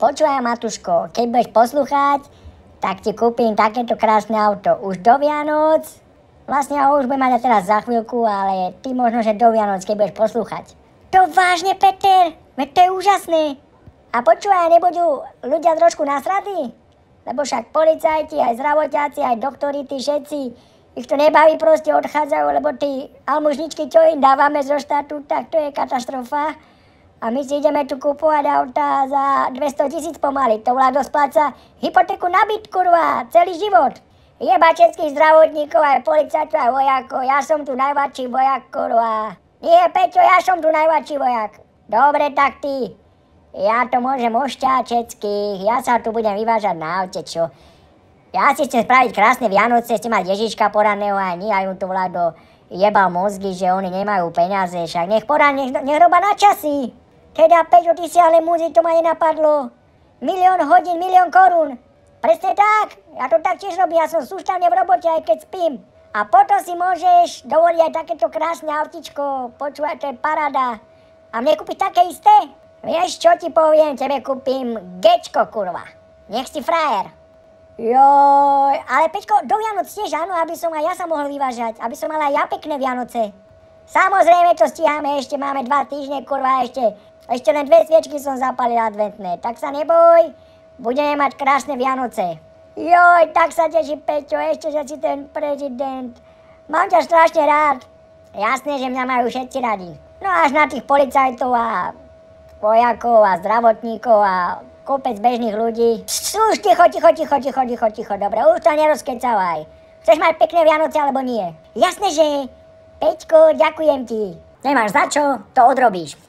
Počúvaj, Matuško, keď budeš poslúchať, tak ti kúpim takéto krásne auto. Už do Vianoc, vlastne ho už budem mať teraz za chvíľku, ale ty možno, že do Vianoc, keď budeš poslúchať. To vážne, Peter? Veď to je úžasné. A počúvaj, nebudú ľudia trošku nasratí? Lebo však policajti, aj zdravotiaci, aj doktori, tí všetci, ich to nebaví, proste odchádzajú, lebo tí almužničky, čo im dávame zo štátu, tak to je katastrofa. A my si ideme tu kúpovať auta za 200 000 pomaly. To vládo spláca hypotéku na byt, kurva, celý život. Jeba všetkých zdravotníkov, aj policajtov, aj vojakov. Ja som tu najväčší vojak, kurva. Nie, Peťo, ja som tu najväčší vojak. Dobre, tak ty. Ja to môžem ošťať všetkých. Ja sa tu budem vyvážať na aute, čo? Ja si chcem spraviť krásne Vianoce, chcem mať Ježiška poraného a nie aj mu to vládo jebal mozgy, že oni nemajú peniaze. Však nech roba na časy. Teda, Peťo, ty si ale múzi, to ma nenapadlo. 1 000 000 hodín, 1 000 000 korún. Presne tak. Ja to tak tiež robím, ja som sústavne v robote, aj keď spím. A potom si môžeš dovoliť aj takéto krásne autičko. Počúvaj, to je paráda. A mne kúpiť také isté? Vieš, čo ti poviem? Tebe kúpim Gečko, kurva. Nech si frajer. Joj, ale Peťko, do Vianoc tiež áno, aby som aj ja sa mohol vyvážať. Aby som mal aj ja pekné Vianoce. Samozrejme, to stíhame, ešte máme 2 týždne, kurva, ešte len 2 sviečky som zapálil adventné. Tak sa neboj, budeme mať krásne Vianoce. Joj, tak sa teší, Peťo, ešte, že si ten prezident. Mám ťa strašne rád. Jasné, že mňa majú všetci radi. No až na tých policajtov a vojakov a zdravotníkov a kopec bežných ľudí. Už ticho, dobre, už to nerozkecavaj. Chceš mať pekné Vianoce alebo nie? Jasné, že... Peťko, ďakujem ti. Nemáš za čo, to odrobíš.